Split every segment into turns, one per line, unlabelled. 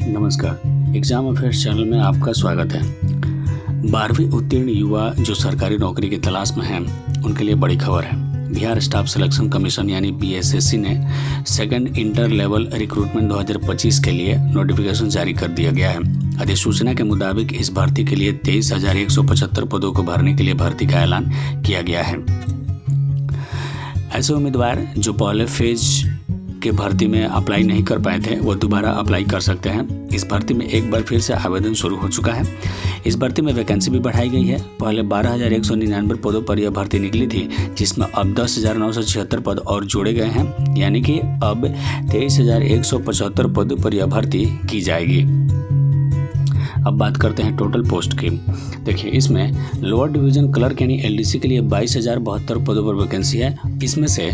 नमस्कार, exam affairs channel में आपका स्वागत है। 12वीं उत्तीर्ण युवा जो सरकारी नौकरी की तलाश में हैं, उनके लिए बड़ी खबर है। बिहार स्टाफ सिलेक्शन कमीशन यानी बीएसएससी ने सेकंड इंटर लेवल रिक्रूटमेंट 2025 के लिए नोटिफिकेशन जारी कर दिया गया है। अधिसूचना के मुताबिक इस भर्ती के लिए 23,175 पदों को भरने के लिए भर्ती का ऐलान किया गया है। ऐसे उम्मीदवार जो पहले फेज के भर्ती में अप्लाई नहीं कर पाए थे, वो दोबारा अप्लाई कर सकते हैं। इस भर्ती में एक बार फिर से आवेदन शुरू हो चुका है। इस भर्ती में वैकेंसी भी बढ़ाई गई है। पहले 12,199 पदों पर यह भर्ती निकली थी, जिसमें अब 10,976 पद और जोड़े गए हैं, यानी कि अब 23,175 पदों पर यह भर्ती की जाएगी। अब बात करते हैं टोटल पोस्ट की। देखिए, इसमें लोअर डिवीज़न क्लर्क यानी एलडीसी के लिए 22,072 पदों पर वैकेंसी है। इसमें से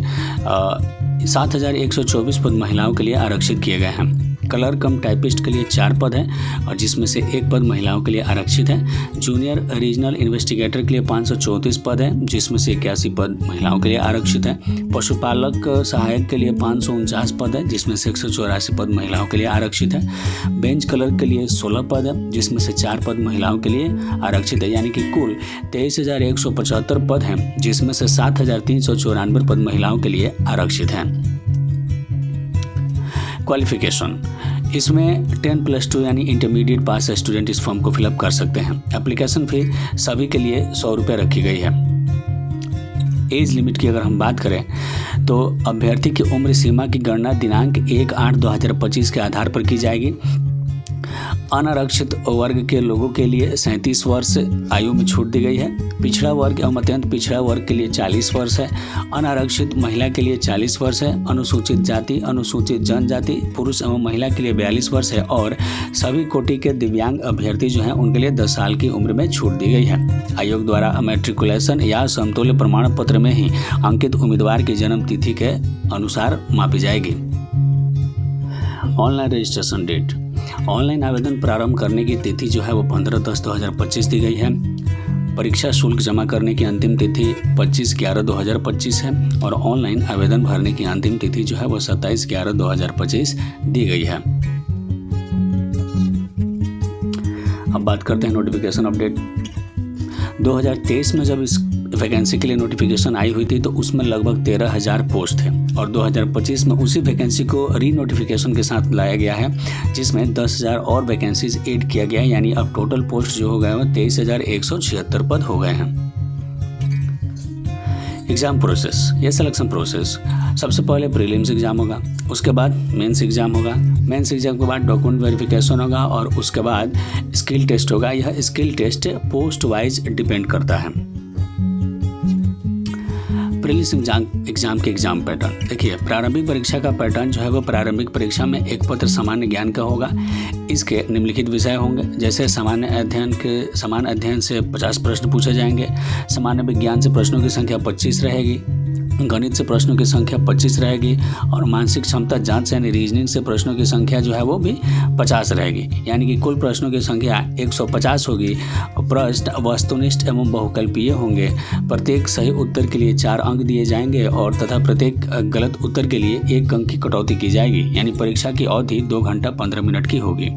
7,124 पद महिलाओं के लिए आरक्षित किए गए हैं। कलर कम टाइपिस्ट के लिए 4 पद हैं और जिसमें से 1 पद महिलाओं के लिए आरक्षित है। जूनियर रीजनल इन्वेस्टिगेटर के लिए 534 पद हैं, जिसमें से 81 पद महिलाओं के लिए आरक्षित है। पशुपालक सहायक के लिए 549 पद है, जिसमें से 184 पद महिलाओं के लिए आरक्षित है। बेंच क्लर्क के लिए 16 पद है, जिसमें से 4 पद महिलाओं के लिए आरक्षित है, यानी कि कुल 23,175 पद हैं, जिसमें से 7,394 पद महिलाओं के लिए आरक्षित हैं। क्वालिफिकेशन, इसमें 10+2 यानी इंटरमीडिएट पास स्टूडेंट इस फॉर्म को फिलअप कर सकते हैं। एप्लीकेशन फी सभी के लिए 100 रुपये रखी गई है। एज लिमिट की अगर हम बात करें तो अभ्यर्थी की उम्र सीमा की गणना दिनांक 1/8/2025 के आधार पर की जाएगी। अनारक्षित वर्ग के लोगों के लिए 37 वर्ष आयु में छूट दी गई है। पिछड़ा वर्ग एवं अत्यंत पिछड़ा वर्ग के लिए 40 वर्ष है। अनारक्षित महिला के लिए 40 वर्ष है। अनुसूचित जाति, अनुसूचित जनजाति, पुरुष एवं महिला के लिए 42 वर्ष है और सभी कोटि के दिव्यांग अभ्यर्थी जो हैं उनके लिए 10 साल की उम्र में छूट दी गई है। आयोग द्वारा मैट्रिकुलेशन या समतुल्य प्रमाण पत्र में ही अंकित उम्मीदवार की जन्म तिथि के अनुसार मापी जाएगी। ऑनलाइन रजिस्ट्रेशन डेट, ऑनलाइन आवेदन प्रारंभ करने की तिथि जो है वो 15/10/2025 दी गई है। परीक्षा शुल्क जमा करने की अंतिम तिथि 25/11/2025 है और ऑनलाइन आवेदन भरने की अंतिम तिथि जो है वो 27/11/2025 दी गई है। अब बात करते हैं नोटिफिकेशन अपडेट। 2023 में जब इस वैकेंसी के लिए नोटिफिकेशन आई हुई थी तो उसमें लगभग 13,000 पोस्ट थे और 2025 में उसी वैकेंसी को री नोटिफिकेशन के साथ लाया गया है, जिसमें 10,000 और वैकेंसीज ऐड किया गया है, यानी अब टोटल पोस्ट जो हो गए हैं 23,176 पद हो गए हैं। एग्ज़ाम प्रोसेस, ये सिलेक्शन प्रोसेस, सबसे पहले प्रीलिम्स एग्ज़ाम होगा, उसके बाद मेंस एग्ज़ाम होगा, मेंस एग्ज़ाम के बाद डॉक्यूमेंट वेरिफिकेशन होगा और उसके बाद स्किल टेस्ट होगा। यह skill test post wise depend करता है। प्रीलिम्स एग्जाम के एग्जाम पैटर्न, देखिए, प्रारंभिक परीक्षा का पैटर्न जो है वो प्रारंभिक परीक्षा में एक पत्र सामान्य ज्ञान का होगा। इसके निम्नलिखित विषय होंगे, जैसे सामान्य अध्ययन से 50 प्रश्न पूछे जाएंगे। सामान्य विज्ञान से प्रश्नों की संख्या 25 रहेगी। गणित से प्रश्नों की संख्या 25 रहेगी और मानसिक क्षमता जांच यानी रीजनिंग से प्रश्नों की संख्या जो है वो भी 50 रहेगी, यानी कि कुल प्रश्नों की संख्या 150 होगी। प्रश्न वस्तुनिष्ठ एवं बहुकल्पीय होंगे। प्रत्येक सही उत्तर के लिए 4 अंक दिए जाएंगे और तथा प्रत्येक गलत उत्तर के लिए 1 अंक की कटौती की जाएगी, यानी परीक्षा की अवधि 2 घंटा 15 मिनट की होगी।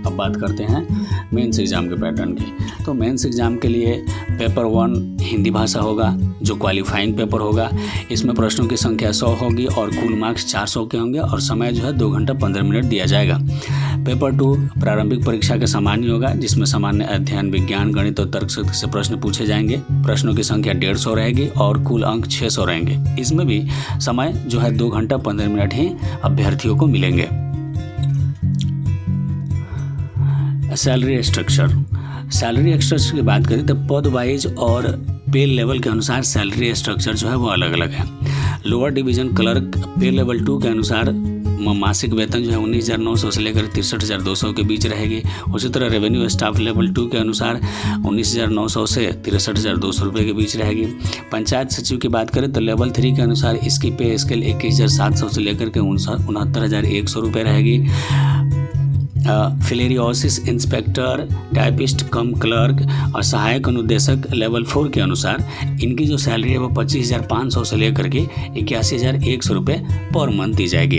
अब बात करते हैं मेंस एग्जाम के पैटर्न की। तो मेंस एग्जाम के लिए पेपर 1 हिंदी भाषा होगा, जो क्वालिफाइंग पेपर होगा। इसमें प्रश्नों की संख्या 100 होगी और कुल मार्क्स 400 के होंगे और समय जो है 2 घंटा 15 मिनट दिया जाएगा। पेपर 2 प्रारंभिक परीक्षा का सामान्य होगा, जिसमें सामान्य अध्ययन, विज्ञान, गणित और तर्कशक्ति से प्रश्न पूछे जाएंगे। प्रश्नों की संख्या 150 रहेगी और कुल अंक 600 रहेंगे। इसमें भी समय जो है 2 घंटा 15 मिनट ही अभ्यर्थियों को मिलेंगे। सैलरी स्ट्रक्चर की बात करें तो पद वाइज और पे लेवल के अनुसार सैलरी स्ट्रक्चर जो है वो अलग अलग है। लोअर डिवीज़न क्लर्क पे लेवल 2 के अनुसार मासिक वेतन जो है 19,900 से लेकर 63,200 के बीच रहेगी। उसी तरह रेवेन्यू स्टाफ लेवल 2 के अनुसार 19,900 से 63,200 रुपये के बीच रहेगी। पंचायत सचिव की बात करें तो लेवल 3 के अनुसार इसकी पे स्केल 21,700 से लेकर के 69,100 रुपये रहेगी। फिलेरियोसिस इंस्पेक्टर, टाइपिस्ट कम क्लर्क और सहायक अनुदेशक लेवल 4 के अनुसार इनकी जो सैलरी है वो 25,500 से लेकर के 81,100 रुपये पर मंथ दी जाएगी।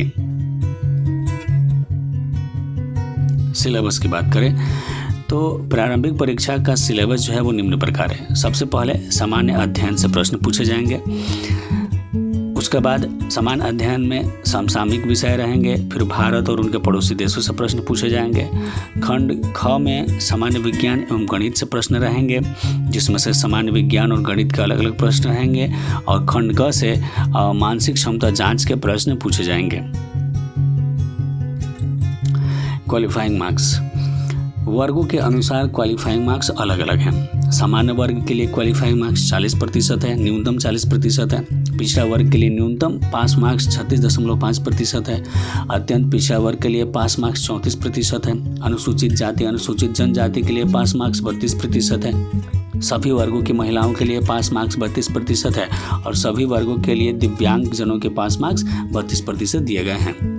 सिलेबस की बात करें तो प्रारंभिक परीक्षा का सिलेबस जो है वो निम्न प्रकार है। सबसे पहले सामान्य अध्ययन से प्रश्न पूछे जाएंगे, उसके बाद सामान्य अध्ययन में समसामयिक विषय रहेंगे, फिर भारत और उनके पड़ोसी देशों से प्रश्न पूछे जाएंगे। खंड ख में सामान्य विज्ञान एवं गणित से प्रश्न रहेंगे, जिसमें से सामान्य विज्ञान और गणित के अलग अलग प्रश्न रहेंगे, और खंड ग से मानसिक क्षमता जांच के प्रश्न पूछे जाएंगे। क्वालिफाइंग मार्क्स, वर्गों के अनुसार क्वालिफाइंग मार्क्स अलग अलग हैं। सामान्य वर्ग के लिए क्वालिफाइंग मार्क्स 40% है, न्यूनतम 40% है। पिछड़ा वर्ग के लिए न्यूनतम पास मार्क्स 36.5% है। अत्यंत पिछड़ा वर्ग के लिए पास मार्क्स 34% है। अनुसूचित जाति अनुसूचित जनजाति के लिए पास मार्क्स 32% है। सभी वर्गों की महिलाओं के लिए पास मार्क्स 32% है, और सभी वर्गों के लिए दिव्यांग जनों के पास मार्क्स 32% दिए गए हैं।